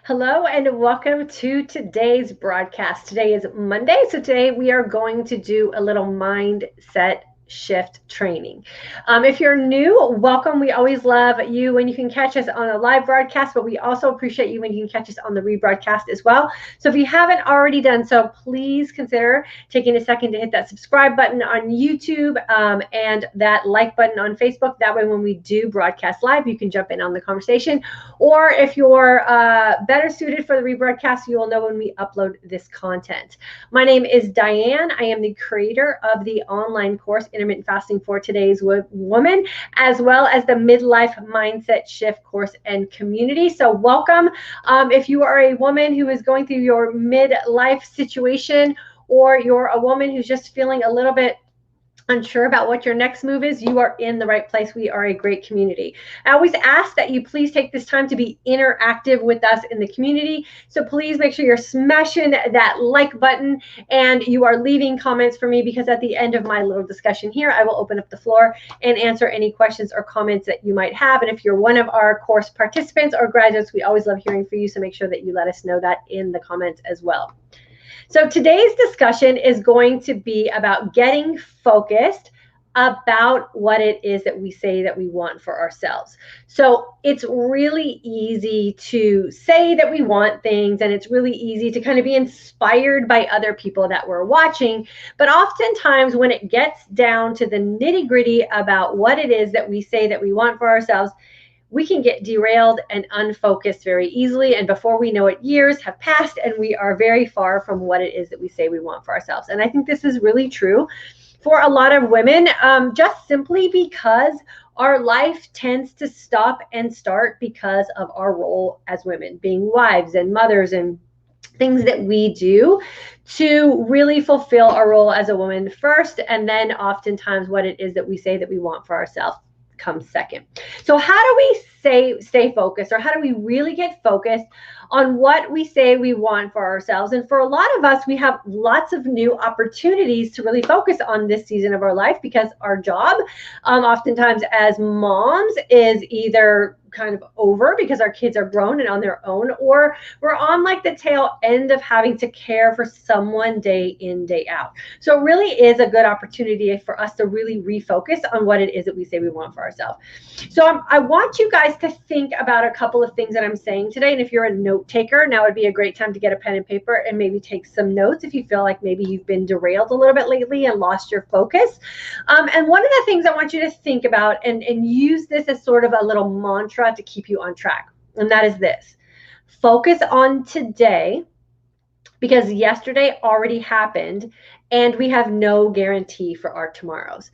Hello and welcome to today's broadcast. Today is Monday, so today we are going to do a little mindset shift training. If you're new, welcome. We always love you when you can catch us on a live broadcast, but we also appreciate you when you can catch us on the rebroadcast as well. So if you haven't already done so, please consider taking a second to hit that subscribe button on YouTube and that like button on Facebook. That way, when we do broadcast live, you can jump in on the conversation. Or if you're better suited for the rebroadcast, you will know when we upload this content. My name is Diane. I am the creator of the online course, Intermittent Fasting for Today's Woman, as well as the Midlife Mindset Shift course and community. So welcome. If you are a woman who is going through your midlife situation, or you're a woman who's just feeling a little bit unsure about what your next move is, you are in the right place. We are a great community. I always ask that you please take this time to be interactive with us in the community. So please make sure you're smashing that like button and you are leaving comments for me, because at the end of my little discussion here, I will open up the floor and answer any questions or comments that you might have. And if you're one of our course participants or graduates, we always love hearing from you. So make sure that you let us know that in the comments as well. So today's discussion is going to be about getting focused about what it is that we say that we want for ourselves. So it's really easy to say that we want things, and it's really easy to kind of be inspired by other people that we're watching. But oftentimes when it gets down to the nitty-gritty about what it is that we say that we want for ourselves, we can get derailed and unfocused very easily. And before we know it, years have passed and we are very far from what it is that we say we want for ourselves. And I think this is really true for a lot of women, just simply because our life tends to stop and start because of our role as women, being wives and mothers and things that we do to really fulfill our role as a woman first. And then oftentimes what it is that we say that we want for ourselves comes second. So how do we stay focused, or how do we really get focused on what we say we want for ourselves? And for a lot of us, we have lots of new opportunities to really focus on this season of our life, because our job oftentimes as moms is either kind of over because our kids are grown and on their own, or we're on like the tail end of having to care for someone day in, day out. So it really is a good opportunity for us to really refocus on what it is that we say we want for ourselves. So I want you guys to think about a couple of things that I'm saying today. And if you're a note taker, now would be a great time to get a pen and paper and maybe take some notes if you feel like maybe you've been derailed a little bit lately and lost your focus. And one of the things I want you to think about and use this as sort of a little mantra to keep you on track, and that is this: focus on today, because yesterday already happened and we have no guarantee for our tomorrows.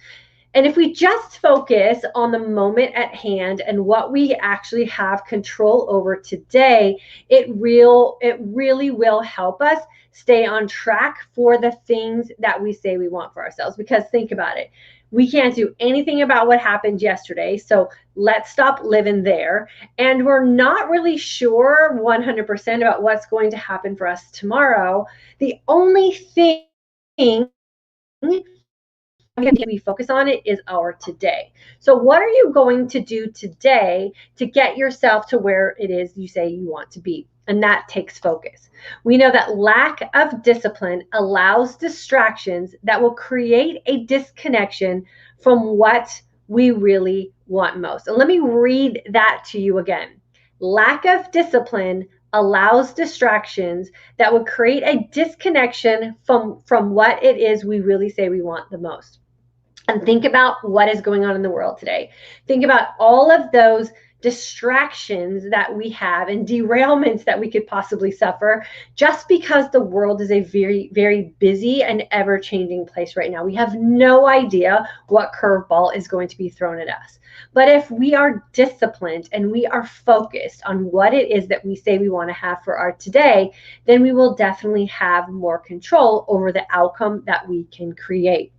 And if we just focus on the moment at hand and what we actually have control over today, it really will help us stay on track for the things that we say we want for ourselves. Because think about it. We can't do anything about what happened yesterday, so let's stop living there. And we're not really sure 100% about what's going to happen for us tomorrow. The only thing we focus on it is our today. So what are you going to do today to get yourself to where it is you say you want to be? And that takes focus. We know that lack of discipline allows distractions that will create a disconnection from what we really want most. And let me read that to you again. Lack of discipline allows distractions that will create a disconnection from what it is we really say we want the most. And think about what is going on in the world today. Think about all of those distractions that we have and derailments that we could possibly suffer just because the world is a very, very busy and ever-changing place right now. We have no idea what curveball is going to be thrown at us. But if we are disciplined and we are focused on what it is that we say we want to have for our today, then we will definitely have more control over the outcome that we can create.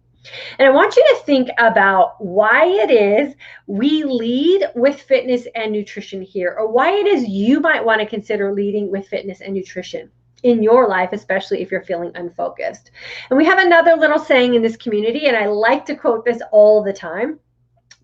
And I want you to think about why it is we lead with fitness and nutrition here, or why it is you might want to consider leading with fitness and nutrition in your life, especially if you're feeling unfocused. And we have another little saying in this community, and I like to quote this all the time,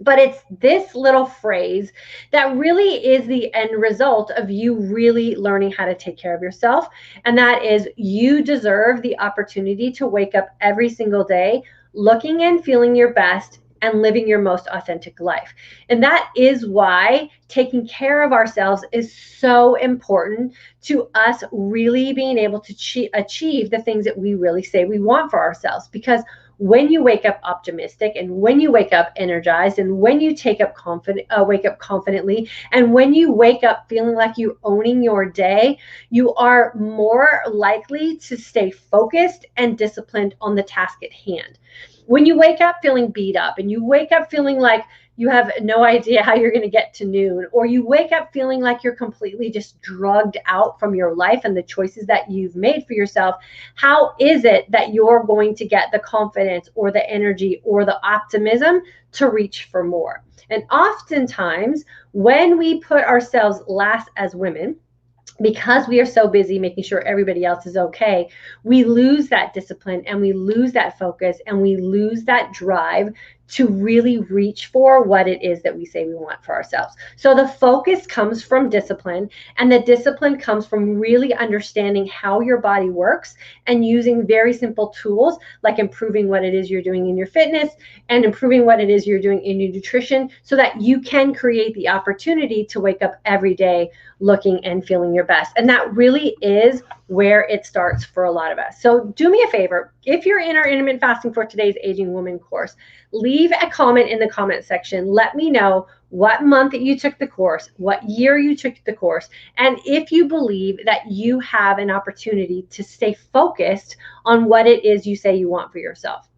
But it's this little phrase that really is the end result of you really learning how to take care of yourself. And that is, you deserve the opportunity to wake up every single day looking and feeling your best and living your most authentic life. And that is why taking care of ourselves is so important to us really being able to achieve the things that we really say we want for ourselves. Because when you wake up optimistic, and when you wake up energized, and when you wake up confidently, and when you wake up feeling like you're owning your day, you are more likely to stay focused and disciplined on the task at hand. When you wake up feeling beat up, and you wake up feeling like you have no idea how you're going to get to noon, or you wake up feeling like you're completely just drugged out from your life and the choices that you've made for yourself, how is it that you're going to get the confidence or the energy or the optimism to reach for more? And oftentimes, when we put ourselves last as women, because we are so busy making sure everybody else is okay, we lose that discipline, and we lose that focus, and we lose that drive to really reach for what it is that we say we want for ourselves. So the focus comes from discipline, and the discipline comes from really understanding how your body works and using very simple tools like improving what it is you're doing in your fitness and improving what it is you're doing in your nutrition, so that you can create the opportunity to wake up every day looking and feeling your best. And that really is where it starts for a lot of us. So do me a favor, if you're in our Intermittent Fasting for Today's Aging Woman course, leave a comment in the comment section. Let me know what month that you took the course, what year you took the course, and if you believe that you have an opportunity to stay focused on what it is you say you want for yourself.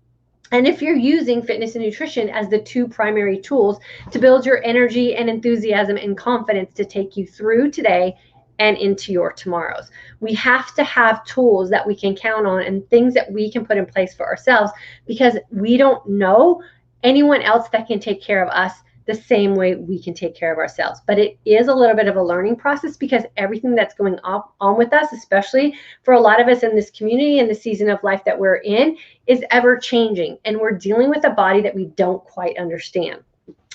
And if you're using fitness and nutrition as the two primary tools to build your energy and enthusiasm and confidence to take you through today and into your tomorrows. We have to have tools that we can count on and things that we can put in place for ourselves, because we don't know anyone else that can take care of us the same way we can take care of ourselves. But it is a little bit of a learning process, because everything that's going on with us, especially for a lot of us in this community and the season of life that we're in, is ever changing. And we're dealing with a body that we don't quite understand.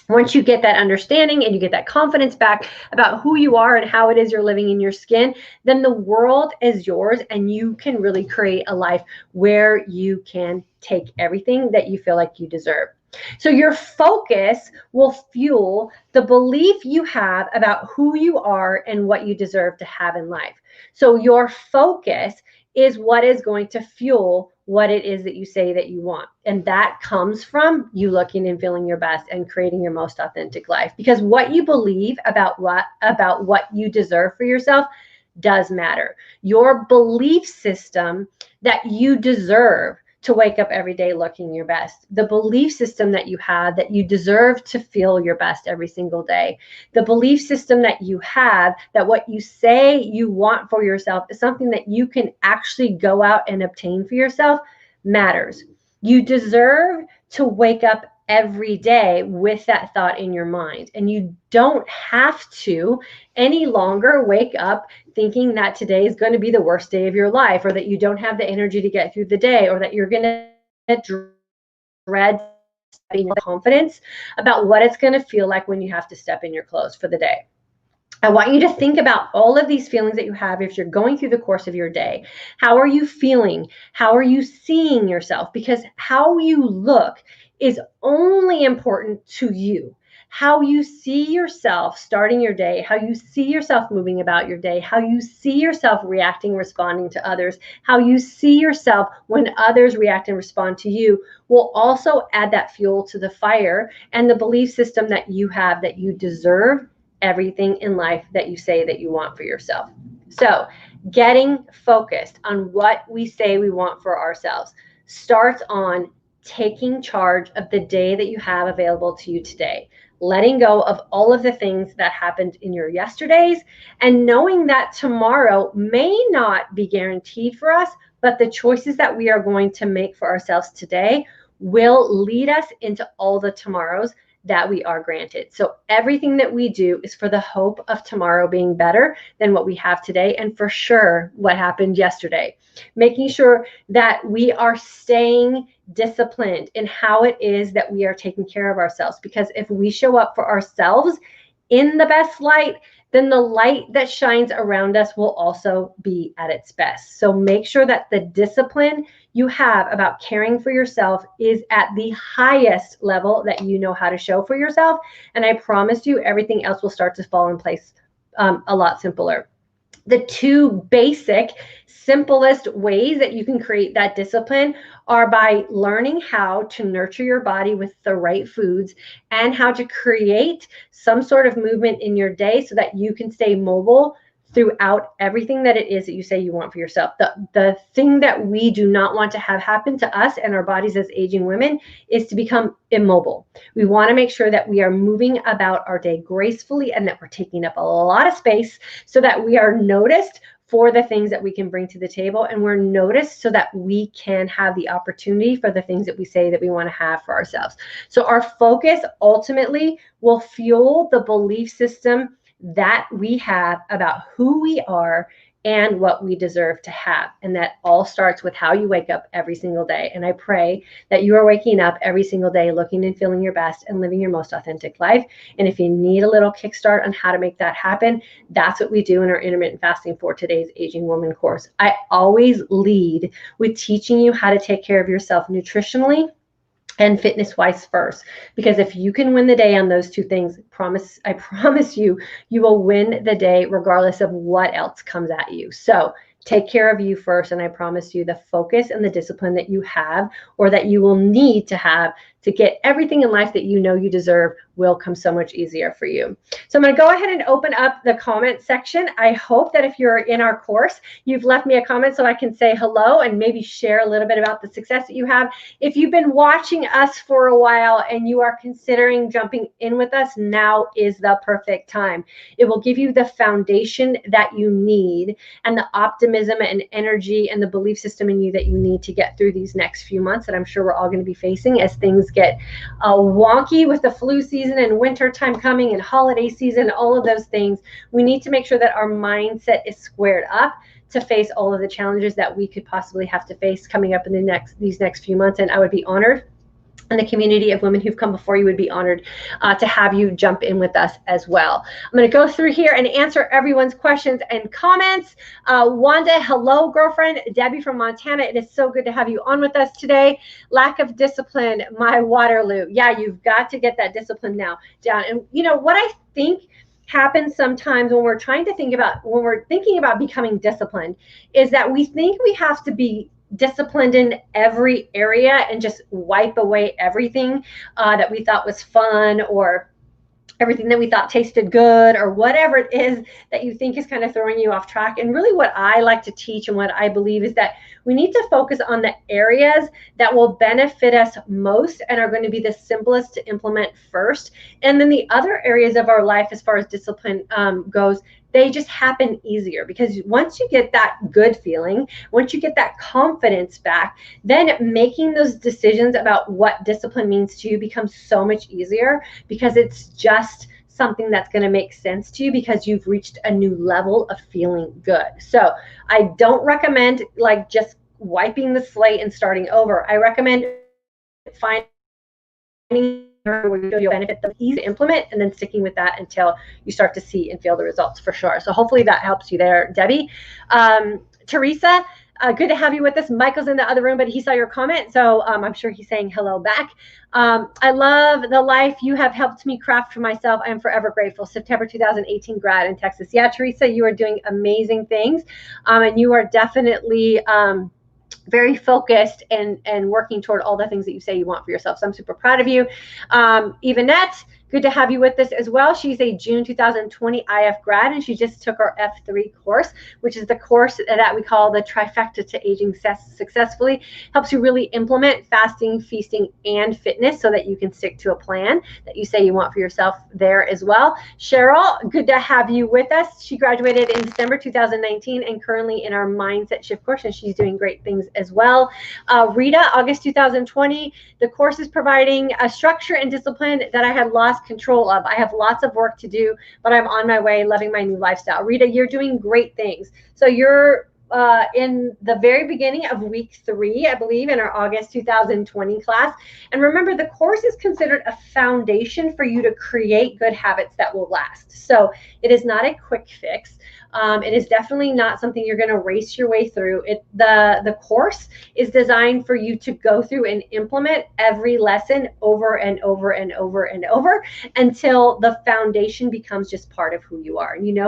Once you get that understanding and you get that confidence back about who you are and how it is you're living in your skin, then the world is yours, and you can really create a life where you can take everything that you feel like you deserve. So your focus will fuel the belief you have about who you are and what you deserve to have in life. So your focus is what is going to fuel what it is that you say that you want. And that comes from you looking and feeling your best and creating your most authentic life. Because what you believe about what you deserve for yourself does matter. Your belief system that you deserve to wake up every day looking your best, the belief system that you have that you deserve to feel your best every single day, the belief system that you have that what you say you want for yourself is something that you can actually go out and obtain for yourself, matters. You deserve to wake up every day with that thought in your mind, and you don't have to any longer wake up thinking that today is going to be the worst day of your life, or that you don't have the energy to get through the day, or that you're going to dread having confidence about what it's going to feel like when you have to step in your clothes for the day. I want you to think about all of these feelings that you have if you're going through the course of your day. How are you feeling? How are you seeing yourself? Because how you look is only important to you. How you see yourself starting your day, how you see yourself moving about your day, how you see yourself reacting, responding to others, how you see yourself when others react and respond to you will also add that fuel to the fire and the belief system that you have that you deserve everything in life that you say that you want for yourself. So getting focused on what we say we want for ourselves starts on taking charge of the day that you have available to you today, letting go of all of the things that happened in your yesterdays, and knowing that tomorrow may not be guaranteed for us, but the choices that we are going to make for ourselves today will lead us into all the tomorrows that we are granted. So everything that we do is for the hope of tomorrow being better than what we have today, and for sure what happened yesterday. Making sure that we are staying disciplined in how it is that we are taking care of ourselves, because if we show up for ourselves in the best light, then the light that shines around us will also be at its best. So make sure that the discipline you have about caring for yourself is at the highest level that you know how to show for yourself. And I promise you, everything else will start to fall in place a lot simpler. The two basic, simplest ways that you can create that discipline are by learning how to nurture your body with the right foods and how to create some sort of movement in your day so that you can stay mobile throughout everything that it is that you say you want for yourself. The thing that we do not want to have happen to us and our bodies as aging women is to become immobile. We want to make sure that we are moving about our day gracefully and that we're taking up a lot of space so that we are noticed for the things that we can bring to the table, and we're noticed so that we can have the opportunity for the things that we say that we want to have for ourselves. So our focus ultimately will fuel the belief system that we have about who we are and what we deserve to have. And that all starts with how you wake up every single day. And I pray that you are waking up every single day looking and feeling your best and living your most authentic life. And if you need a little kickstart on how to make that happen, that's what we do in our Intermittent Fasting for Today's Aging Woman course. I always lead with teaching you how to take care of yourself nutritionally and fitness-wise first, because if you can win the day on those two things, I promise you, you will win the day regardless of what else comes at you. So take care of you first, and I promise you the focus and the discipline that you have or that you will need to have to get everything in life that you know you deserve will come so much easier for you. So I'm going to go ahead and open up the comment section. I hope that if you're in our course, you've left me a comment so I can say hello and maybe share a little bit about the success that you have. If you've been watching us for a while and you are considering jumping in with us, now is the perfect time. It will give you the foundation that you need and the optimism and energy and the belief system in you that you need to get through these next few months that I'm sure we're all going to be facing as things get wonky with the flu season and winter time coming and holiday season, all of those things. We need to make sure that our mindset is squared up to face all of the challenges that we could possibly have to face coming up in these next few months. And I would be honored, and the community of women who've come before you would be honored to have you jump in with us as well. I'm going to go through here and answer everyone's questions and comments. Wanda, hello, girlfriend. Debbie from Montana, it is so good to have you on with us today. Lack of discipline, my Waterloo. Yeah, you've got to get that discipline now down. And you know what I think happens sometimes when we're thinking about becoming disciplined is that we think we have to be disciplined in every area and just wipe away everything that we thought was fun or everything that we thought tasted good or whatever it is that you think is kind of throwing you off track. And really what I like to teach and what I believe is that we need to focus on the areas that will benefit us most and are going to be the simplest to implement first. And then the other areas of our life as far as discipline goes, they just happen easier, because once you get that good feeling, once you get that confidence back, then making those decisions about what discipline means to you becomes so much easier, because it's just something that's going to make sense to you because you've reached a new level of feeling good. So I don't recommend like just wiping the slate and starting over. I recommend finding where you feel you'll benefit, that's easy to implement, and then sticking with that until you start to see and feel the results for sure. So hopefully that helps you there, Debbie. Teresa, good to have you with us. Michael's in the other room, but he saw your comment, so I'm sure he's saying hello back. I love the life you have helped me craft for myself. I am forever grateful. September 2018 grad in Texas. Yeah, Teresa, you are doing amazing things, and you are definitely very focused and working toward all the things that you say you want for yourself. So I'm super proud of you. Evanette, Good to have you with us as well. She's a June 2020 IF grad, and she just took our F3 course, which is the course that we call the Trifecta to Aging Successfully. Helps you really implement fasting, feasting, and fitness so that you can stick to a plan that you say you want for yourself there as well. Cheryl, good to have you with us. She graduated in December 2019 and currently in our Mindset Shift course, and she's doing great things as well. Rita, August 2020, the course is providing a structure and discipline that I had lost control of. I have lots of work to do, but I'm on my way, loving my new lifestyle. Rita, you're doing great things. So you're in the very beginning of week 3, I believe, in our August 2020 class. And remember, the course is considered a foundation for you to create good habits that will last. So it is not a quick fix. It is definitely not something you're going to race your way through. The course is designed for you to go through and implement every lesson over and over and over and over until the foundation becomes just part of who you are. And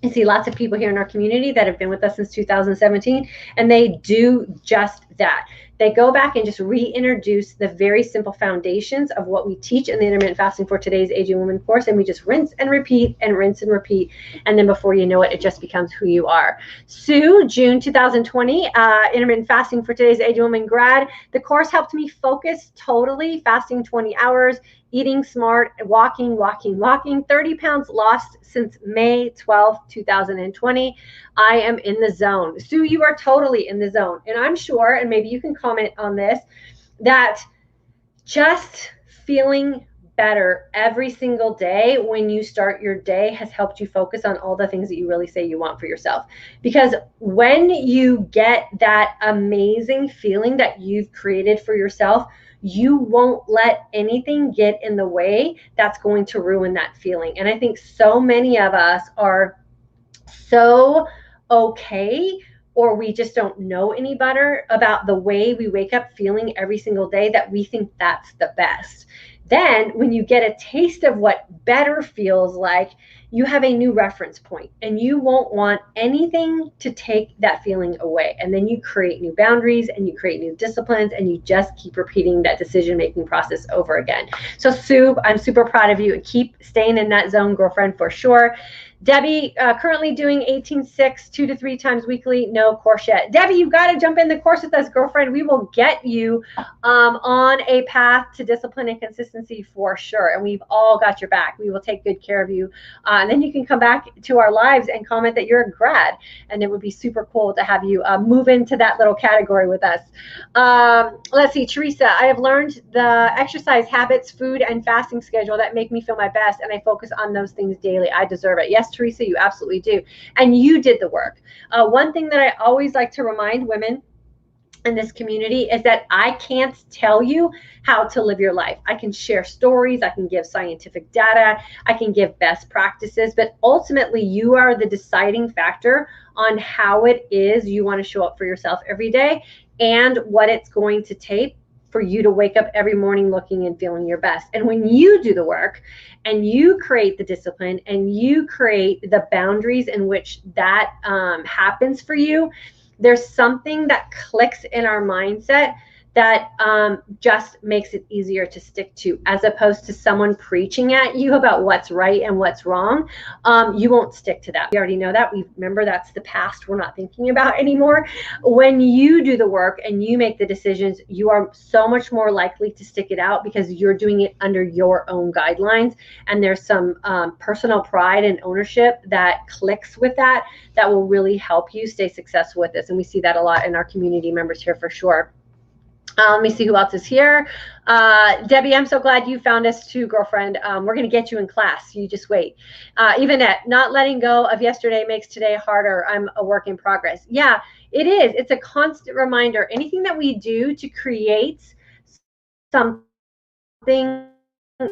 I see lots of people here in our community that have been with us since 2017, and they do just that. They go back and just reintroduce the very simple foundations of what we teach in the Intermittent Fasting for Today's Aging Woman course, and we just rinse and repeat and rinse and repeat, and then before you know it, it just becomes who you are. Sue, June 2020, Intermittent Fasting for Today's Aging Woman grad. The course helped me focus totally, fasting 20 hours, eating smart, walking, 30 pounds lost since May 12th, 2020. I am in the zone. Sue, you are totally in the zone. And I'm sure, and maybe you can comment on this, that just feeling better every single day when you start your day has helped you focus on all the things that you really say you want for yourself. Because when you get that amazing feeling that you've created for yourself, you won't let anything get in the way that's going to ruin that feeling. And I think so many of us are so okay, or we just don't know any better about the way we wake up feeling every single day that we think that's the best. Then when you get a taste of what better feels like, you have a new reference point, and you won't want anything to take that feeling away. And then you create new boundaries and you create new disciplines, and you just keep repeating that decision-making process over again. So Sue, I'm super proud of you. Keep staying in that zone, girlfriend, for sure. Debbie, currently doing 18-6, 2 to 3 times weekly, no course yet. Debbie, you've got to jump in the course with us, girlfriend. We will get you on a path to discipline and consistency for sure. And we've all got your back. We will take good care of you. And then you can come back to our lives and comment that you're a grad. And it would be super cool to have you move into that little category with us. Let's see, Teresa, I have learned the exercise habits, food, and fasting schedule that make me feel my best, and I focus on those things daily. I deserve it. Yes, Teresa, you absolutely do. And you did the work. One thing that I always like to remind women in this community is that I can't tell you how to live your life. I can share stories, I can give scientific data, I can give best practices, but ultimately you are the deciding factor on how it is you want to show up for yourself every day and what it's going to take for you to wake up every morning looking and feeling your best. And when you do the work and you create the discipline and you create the boundaries in which that happens for you, there's something that clicks in our mindset that just makes it easier to stick to, as opposed to someone preaching at you about what's right and what's wrong. You won't stick to that. We already know that. We remember that's the past we're not thinking about anymore. When you do the work and you make the decisions, you are so much more likely to stick it out because you're doing it under your own guidelines. And there's some personal pride and ownership that clicks with that will really help you stay successful with this. And we see that a lot in our community members here for sure. Let me see who else is here. Debbie, I'm so glad you found us too, girlfriend. We're going to get you in class. You just wait. Yvonette, not letting go of yesterday makes today harder. I'm a work in progress. Yeah, it is. It's a constant reminder. Anything that we do to create something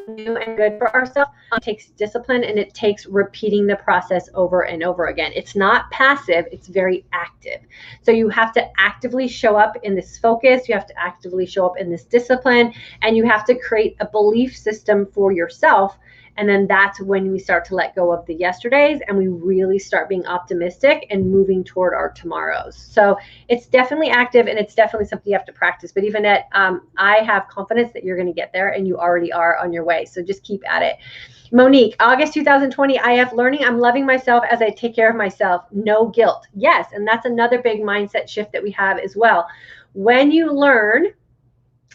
new and good for ourselves takes discipline, and it takes repeating the process over and over again. It's not passive, it's very active. So you have to actively show up in this focus, you have to actively show up in this discipline, and you have to create a belief system for yourself And then that's when we start to let go of the yesterdays and we really start being optimistic and moving toward our tomorrows. So it's definitely active and it's definitely something you have to practice. But even at, I have confidence that you're going to get there and you already are on your way. So just keep at it. Monique, August 2020, IF learning. I'm loving myself as I take care of myself. No guilt. Yes. And that's another big mindset shift that we have as well. When you learn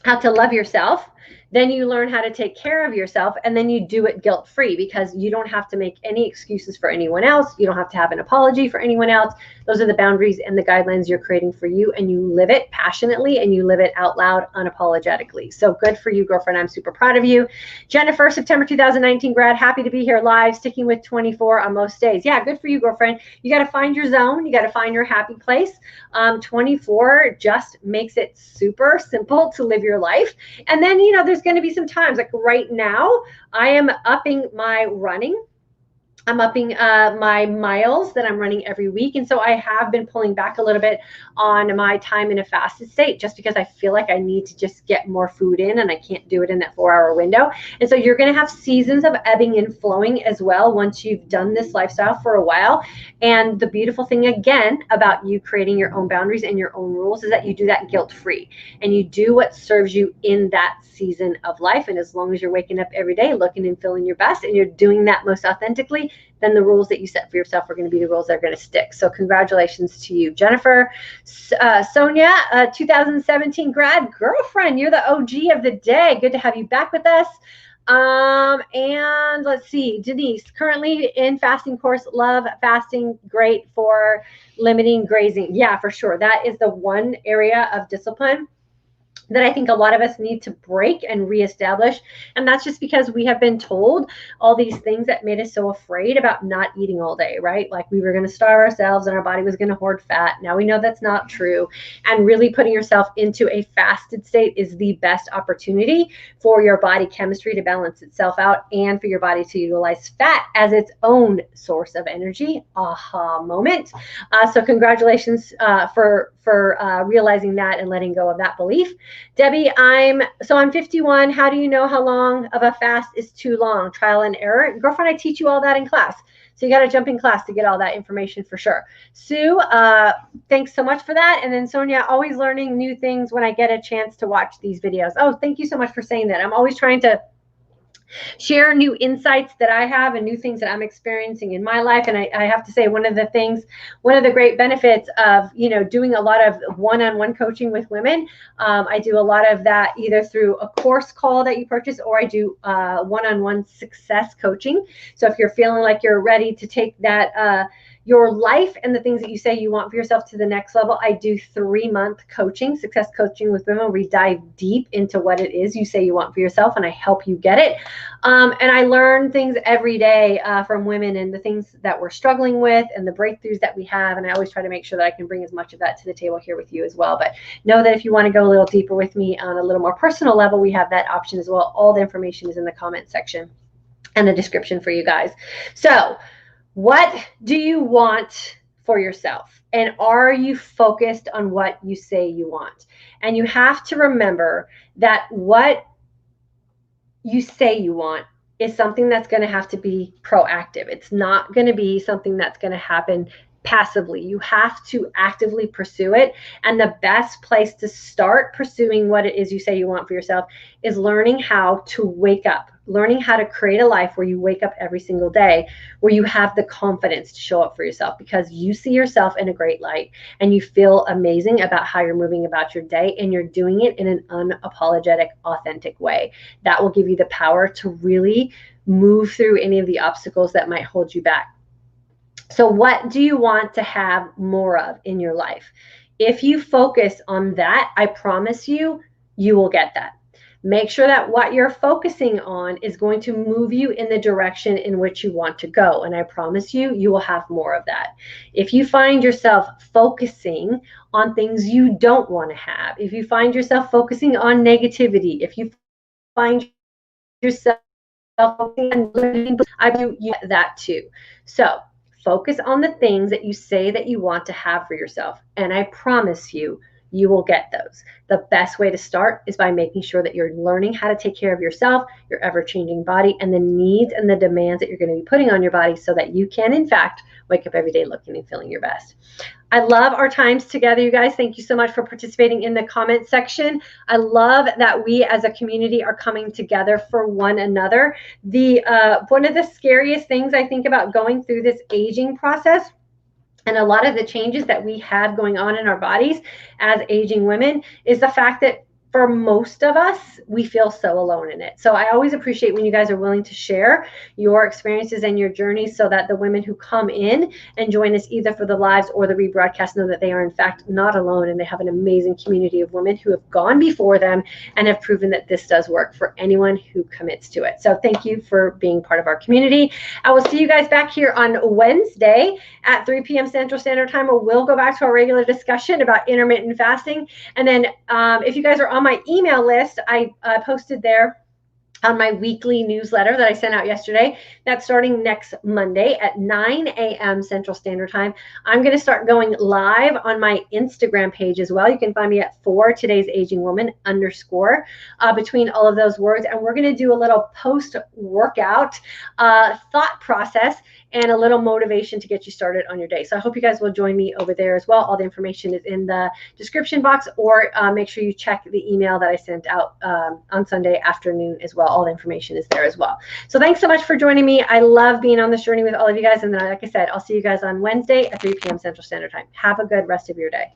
how to love yourself, then you learn how to take care of yourself, and then you do it guilt-free because you don't have to make any excuses for anyone else. You don't have to have an apology for anyone else. Those are the boundaries and the guidelines you're creating for you, and you live it passionately and you live it out loud unapologetically. So good for you, girlfriend. I'm super proud of you. Jennifer, September 2019 grad, happy to be here live, sticking with 24 on most days. Yeah, good for you, girlfriend. You got to find your zone. You got to find your happy place. 24 just makes it super simple to live your life. And then, you know, there's going to be some times like right now, I am upping my running. I'm upping my miles that I'm running every week. And so I have been pulling back a little bit on my time in a fasted state just because I feel like I need to just get more food in and I can't do it in that 4-hour window. And so you're going to have seasons of ebbing and flowing as well once you've done this lifestyle for a while. And the beautiful thing again about you creating your own boundaries and your own rules is that you do that guilt-free and you do what serves you in that season of life. And as long as you're waking up every day looking and feeling your best and you're doing that most authentically, then the rules that you set for yourself are going to be the rules that are going to stick. So congratulations to you. Jennifer, Sonia, 2017 grad, girlfriend, you're the OG of the day. Good to have you back with us. And let's see, Denise, currently in fasting course, love fasting, great for limiting grazing. Yeah, for sure. That is the one area of discipline that I think a lot of us need to break and reestablish. And that's just because we have been told all these things that made us so afraid about not eating all day, right? Like we were going to starve ourselves and our body was going to hoard fat. Now we know that's not true. And really putting yourself into a fasted state is the best opportunity for your body chemistry to balance itself out and for your body to utilize fat as its own source of energy. Aha moment. So congratulations for realizing that and letting go of that belief. Debbie, I'm 51. How do you know how long of a fast is too long? Trial and error. Girlfriend, I teach you all that in class. So you got to jump in class to get all that information for sure. Sue, thanks so much for that. And then Sonia, always learning new things when I get a chance to watch these videos. Oh, thank you so much for saying that. I'm always trying to share new insights that I have and new things that I'm experiencing in my life. And I have to say, one of the great benefits of, you know, doing a lot of one-on-one coaching with women, I do a lot of that either through a course call that you purchase or I do one-on-one success coaching. So if you're feeling like you're ready to take that, your life and the things that you say you want for yourself to the next level, I do 3-month coaching, success coaching with women. We dive deep into what it is you say you want for yourself, and I help you get it. And I learn things every day from women and the things that we're struggling with and the breakthroughs that we have. And I always try to make sure that I can bring as much of that to the table here with you as well. But know that if you want to go a little deeper with me on a little more personal level, we have that option as well. All the information is in the comment section and the description for you guys. So what do you want for yourself? And are you focused on what you say you want? And you have to remember that what you say you want is something that's going to have to be proactive. It's not going to be something that's going to happen passively. You have to actively pursue it. And the best place to start pursuing what it is you say you want for yourself is learning how to wake up, learning how to create a life where you wake up every single day, where you have the confidence to show up for yourself because you see yourself in a great light and you feel amazing about how you're moving about your day and you're doing it in an unapologetic, authentic way. That will give you the power to really move through any of the obstacles that might hold you back. So what do you want to have more of in your life? If you focus on that, I promise you, you will get that. Make sure that what you're focusing on is going to move you in the direction in which you want to go. And I promise you, you will have more of that. If you find yourself focusing on things you don't want to have, if you find yourself focusing on negativity, if you find yourself focusing on living, I do that too. So focus on the things that you say that you want to have for yourself. And I promise you, you will get those. The best way to start is by making sure that you're learning how to take care of yourself, your ever-changing body, and the needs and the demands that you're going to be putting on your body so that you can, in fact, wake up every day looking and feeling your best. I love our times together, you guys. Thank you so much for participating in the comment section. I love that we as a community are coming together for one another. One of the scariest things I think about going through this aging process and a lot of the changes that we have going on in our bodies as aging women is the fact that for most of us, we feel so alone in it. So I always appreciate when you guys are willing to share your experiences and your journeys so that the women who come in and join us either for the lives or the rebroadcast know that they are in fact not alone, and they have an amazing community of women who have gone before them and have proven that this does work for anyone who commits to it. So thank you for being part of our community. I will see you guys back here on Wednesday at 3 p.m. Central Standard Time, where we'll go back to our regular discussion about intermittent fasting. And then if you guys are on my email list, I posted there on my weekly newsletter that I sent out yesterday. That's starting next Monday at 9 a.m. Central Standard Time. I'm going to start going live on my Instagram page as well. You can find me at @today'sagingwoman_ between all of those words. And we're going to do a little post-workout thought process and a little motivation to get you started on your day. So I hope you guys will join me over there as well. All the information is in the description box, or make sure you check the email that I sent out on Sunday afternoon as well. All the information is there as well. So thanks so much for joining me. I love being on this journey with all of you guys. And then, like I said, I'll see you guys on Wednesday at 3 p.m. Central Standard Time. Have a good rest of your day.